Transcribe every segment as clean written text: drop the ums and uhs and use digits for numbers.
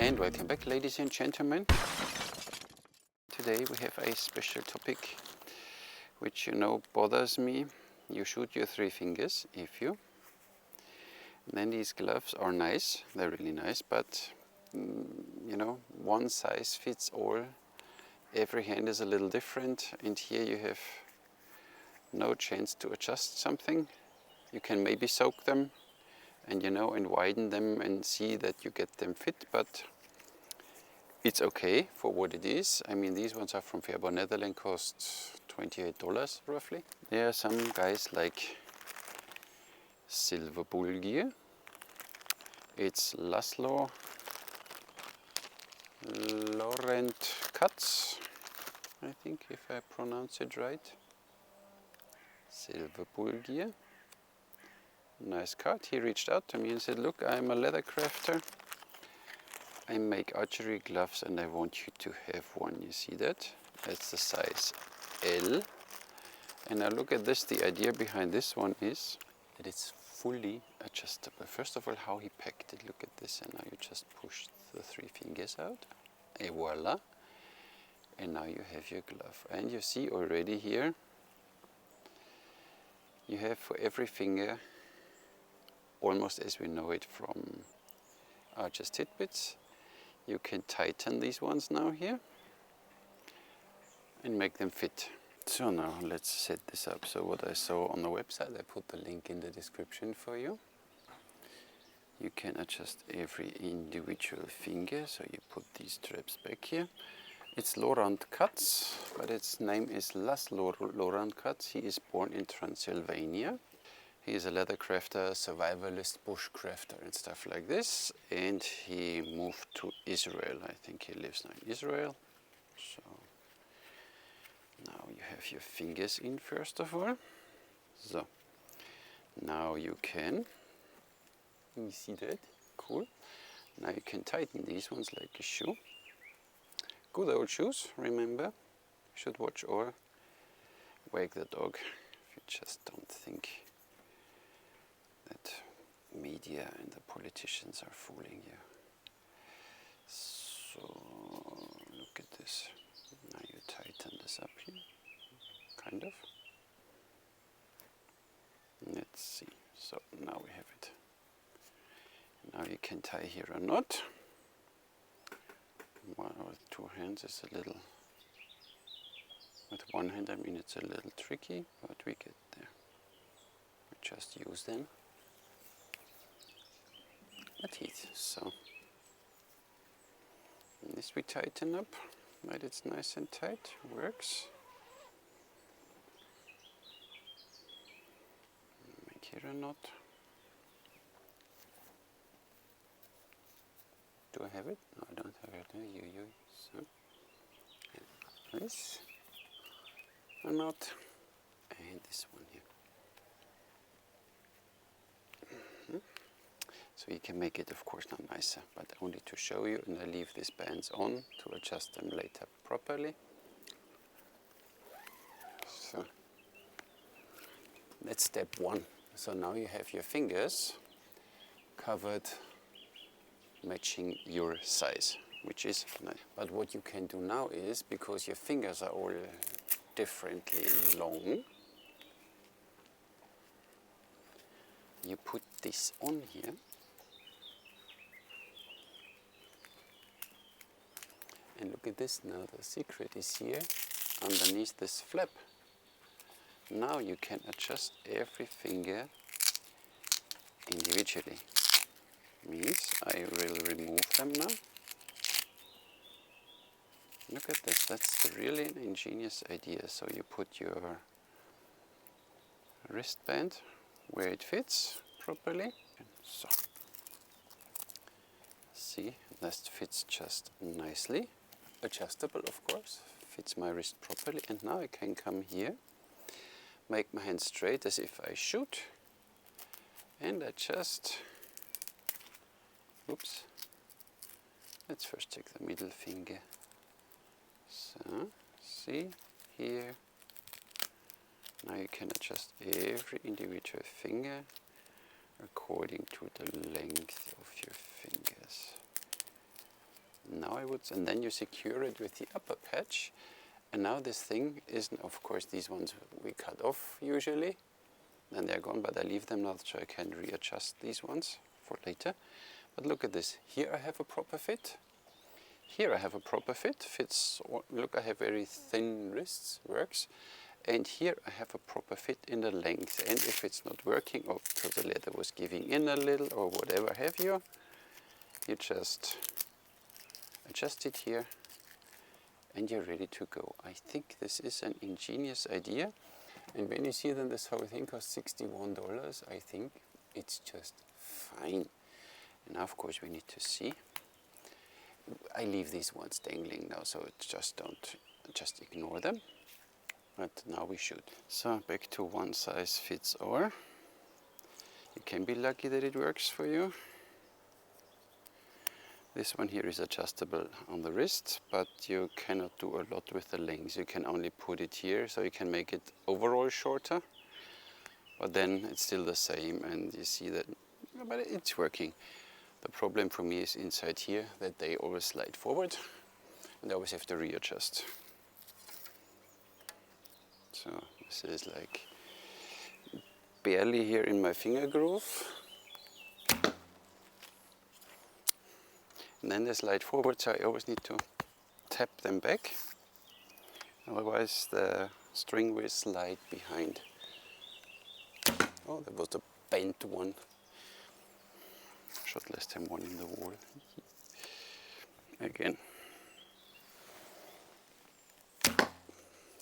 And welcome back, ladies and gentlemen. Today we have a special topic which bothers me. You shoot your 3 fingers if you. Then these gloves are nice, they're really nice, but one size fits all. Every hand is a little different, and here you have no chance to adjust something. You can maybe soak them and and widen them and see that you get them fit, but it's okay for what it is. I mean, these ones are from Fairborn, Netherlands, cost $28 roughly. There are some guys like SilverBullGear. It's Lorant cuts, I think, if I pronounce it right. SilverBullGear. Nice card. He reached out to me and said, look, I'm a leather crafter. I make archery gloves and I want you to have one. You see that? That's the size L. And now look at this. The idea behind this one is that it's fully adjustable. First of all, how he packed it. Look at this. And now you just push the 3 fingers out. Et voila. And now you have your glove. And you see already here, you have for every finger, almost as we know it from Archer's Tidbits, you can tighten these ones now here and make them fit. So now let's set this up. So what I saw on the website, I put the link in the description for you. You can adjust every individual finger, so you put these straps back here. It's Lorant cuts, but its name is Lorant cuts. He is born in Transylvania. He is a leather crafter, survivalist, bushcrafter and stuff like this. And he moved to Israel. I think he lives now in Israel. So now you have your fingers in first of all. So now you see that? Cool. Now you can tighten these ones like a shoe. Good old shoes, remember. You should watch or wag the dog if you just don't think that media and the politicians are fooling you. So look at this. Now you tighten this up here, kind of. Let's see. So now we have it. Now you can tie here a knot. With 2 hands is a little. With 1 hand, I mean, it's a little tricky, but we get there. We just use them. A teeth. So this we tighten up, right? It's nice and tight. Works. Make here a knot. Do I have it? No, I don't have it. So this a knot and this one here. So you can make it, of course, not nicer, but only to show you, and I leave these bands on to adjust them later properly. So that's step 1. So now you have your fingers covered, matching your size, which is nice. But what you can do now is, because your fingers are all differently long, you put this on here. And look at this now, the secret is here underneath this flap. Now you can adjust every finger individually. Means I will remove them now. Look at this, that's really an ingenious idea. So you put your wristband where it fits properly. So see, that fits just nicely. Adjustable, of course, fits my wrist properly. And now I can come here, make my hand straight as if I shoot, and adjust. Oops. Let's first check the middle finger. So, see here. Now you can adjust every individual finger according to the length of your fingers. Now and then you secure it with the upper patch. And now this thing isn't, of course, these ones we cut off usually. Then they're gone, but I leave them now so I can readjust these ones for later. But look at this. Here I have a proper fit. Here I have a proper fit. Fits, look, I have very thin wrists, works. And here I have a proper fit in the length. And if it's not working, or because the leather was giving in a little, or whatever have you, you just adjust it here. And you're ready to go. I think this is an ingenious idea. And when you see then this whole thing costs $61, I think it's just fine. And now of course we need to see. I leave these ones dangling now, so it's just ignore them. But now we should. So back to one size fits all. You can be lucky that it works for you. This one here is adjustable on the wrist, but you cannot do a lot with the length. You can only put it here, so you can make it overall shorter, but then it's still the same, and you see that, but it's working. The problem for me is inside here, that they always slide forward, and I always have to readjust. So this is like barely here in my finger groove. And then they slide forward, so I always need to tap them back. Otherwise the string will slide behind. Oh, that was a bent one. Shot last time one in the wall. Again.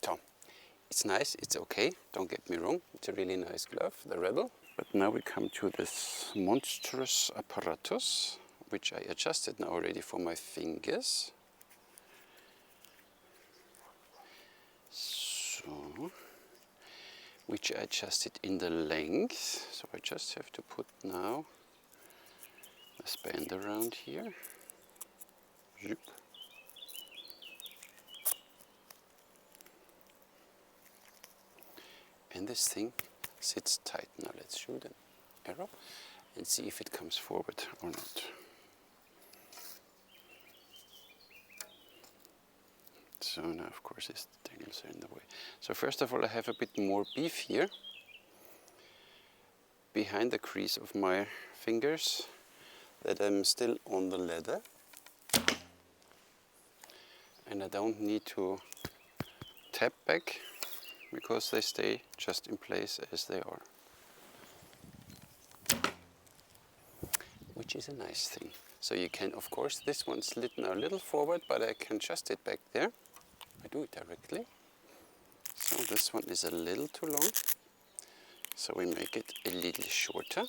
So, it's nice, it's okay, don't get me wrong. It's a really nice glove, the Rebel. But now we come to this monstrous apparatus, which I adjusted now already for my fingers. So, which I adjusted in the length. So I just have to put now a band around here. Zip. And this thing sits tight. Now let's shoot an arrow and see if it comes forward or not. So now of course these dangles are in the way. So first of all I have a bit more beef here behind the crease of my fingers, that I'm still on the leather, and I don't need to tap back because they stay just in place as they are, which is a nice thing. So you can, of course, this one slid now a little forward, but I can adjust it back there. I do it directly. So this one is a little too long, so we make it a little shorter.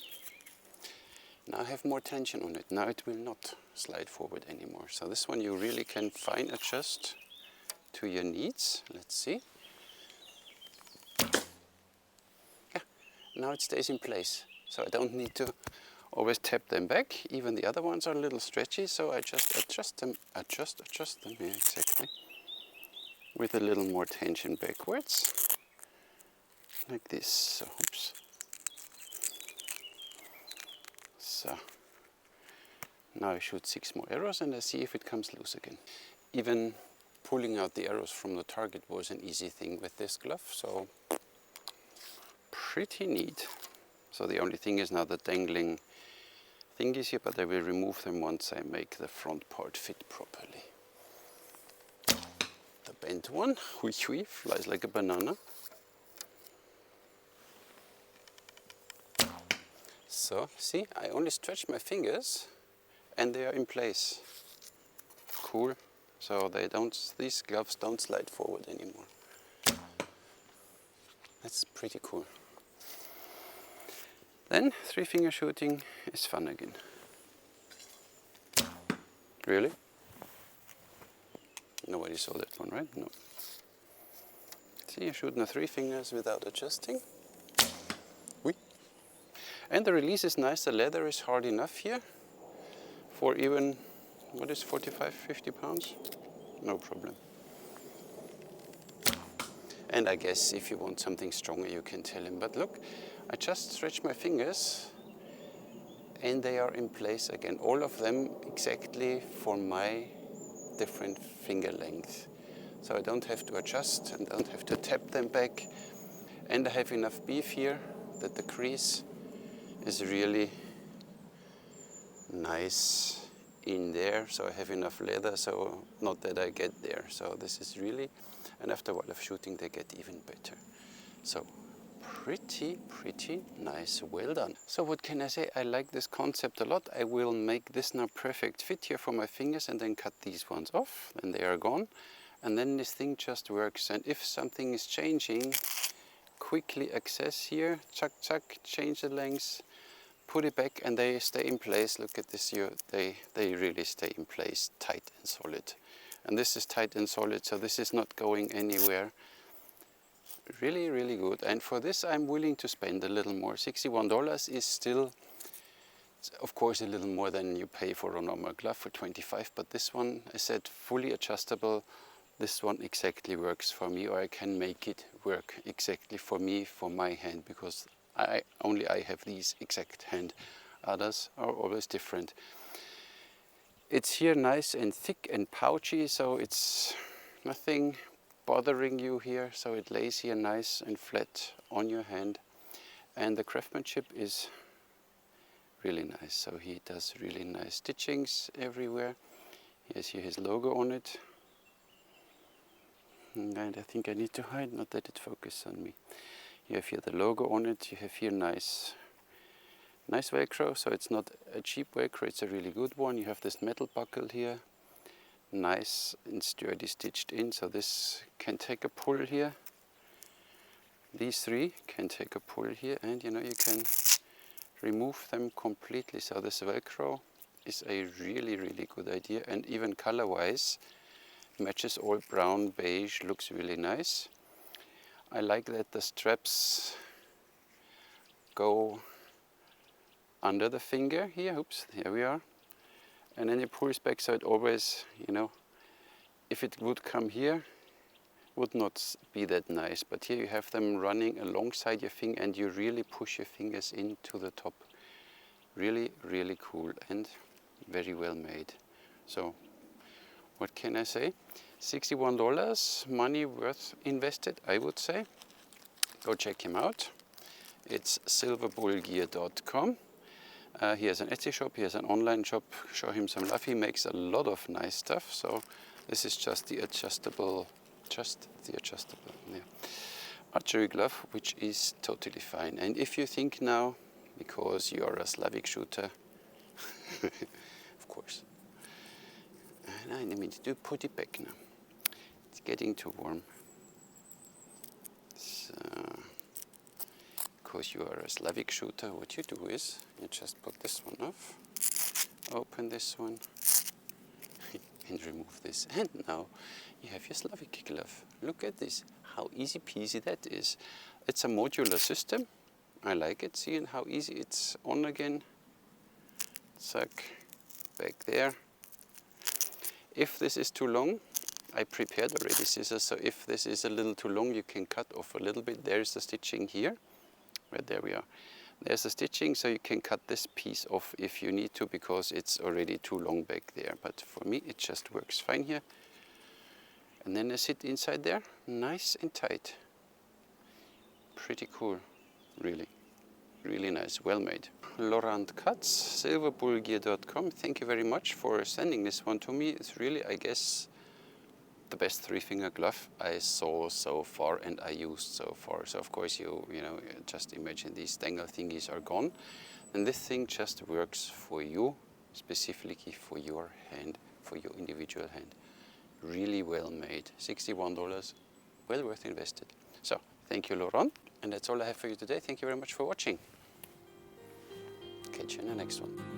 Now I have more tension on it. Now it will not slide forward anymore. So this one you really can fine adjust to your needs. Let's see. Yeah, now it stays in place. So I don't need to always tap them back. Even the other ones are a little stretchy, so I just adjust them, yeah, exactly, with a little more tension backwards, like this. So, oops. So, now I shoot 6 more arrows and I see if it comes loose again. Even pulling out the arrows from the target was an easy thing with this glove, so pretty neat. So the only thing is now the dangling thingies here, but I will remove them once I make the front part fit properly. The bent one, hui hui, flies like a banana. So, see, I only stretch my fingers and they are in place. Cool. So these gloves don't slide forward anymore. That's pretty cool. Then 3-finger shooting is fun again. Really? Nobody saw that one, right? No. See, you're shooting the 3 fingers without adjusting. Oui. And the release is nice. The leather is hard enough here for even, what is 45, 50 pounds? No problem. And I guess if you want something stronger, you can tell him. But look, I just stretch my fingers and they are in place again. All of them exactly for my different finger length. So I don't have to adjust and don't have to tap them back. And I have enough beef here that the crease is really nice in there. So I have enough leather, so not that I get there. So this is really, and after a while of shooting they get even better. So pretty nice, well done. So what can I say? I like this concept a lot. I will make this now perfect fit here for my fingers and then cut these ones off and they are gone. And then this thing just works. And if something is changing, quickly access here, chuck, change the length, put it back and they stay in place. Look at this here, they really stay in place, tight and solid. And this is tight and solid, so this is not going anywhere. Really good. And for this I'm willing to spend a little more. $61 is still, of course, a little more than you pay for a normal glove for 25, but this one, I said, fully adjustable. This one exactly works for me, or I can make it work exactly for me, for my hand, because I have these exact hand. Others are always different. It's here nice and thick and pouchy, so it's nothing bothering you here, so it lays here nice and flat on your hand. And the craftsmanship is really nice, so he does really nice stitchings everywhere. Here's here his logo on it. And I think I need to hide, not that it focuses on me. You have here the logo on it, you have here nice Velcro, so it's not a cheap Velcro, it's a really good one. You have this metal buckle here, nice and sturdy stitched in, so this can take a pull here. These three can take a pull here, and you know, you can remove them completely. So this Velcro is a really good idea, and even color wise matches all brown, beige, looks really nice. I like that the straps go under the finger here. Oops, here we are. And then it pulls back, so it always, you know, if it would come here, would not be that nice. But here you have them running alongside your finger and you really push your fingers into the top. Really cool and very well made. So what can I say? $61, money worth invested, I would say. Go check him out. It's SilverBullGear.com. He has an Etsy shop, he has an online shop. Show him some love. He makes a lot of nice stuff. So this is just the adjustable, yeah, archery glove, which is totally fine. And if you think now, because you are a Slavic shooter, of course. And I need to put it back now. It's getting too warm. So, because you are a Slavic shooter, what you do is you just put this one off, open this one, and remove this. And now you have your Slavic glove. Look at this, how easy peasy that is. It's a modular system. I like it. See how easy it's on again. Suck back there. If this is too long, I prepared already scissors, so if this is a little too long, you can cut off a little bit. There's the stitching here. Well, there we are. There's the stitching, so you can cut this piece off if you need to, because it's already too long back there. But for me, it just works fine here. And then I sit inside there, nice and tight. Pretty cool, really nice, well made. Lorant cuts, SilverBullGear.com. Thank you very much for sending this one to me. It's really, I guess, the best three-finger glove I saw so far and I used so far. So of course you know, just imagine these dangle thingies are gone. And this thing just works for you, specifically for your hand, for your individual hand. Really well made. $61, well worth invested. So thank you, Laurent. And that's all I have for you today. Thank you very much for watching. Catch you in the next one.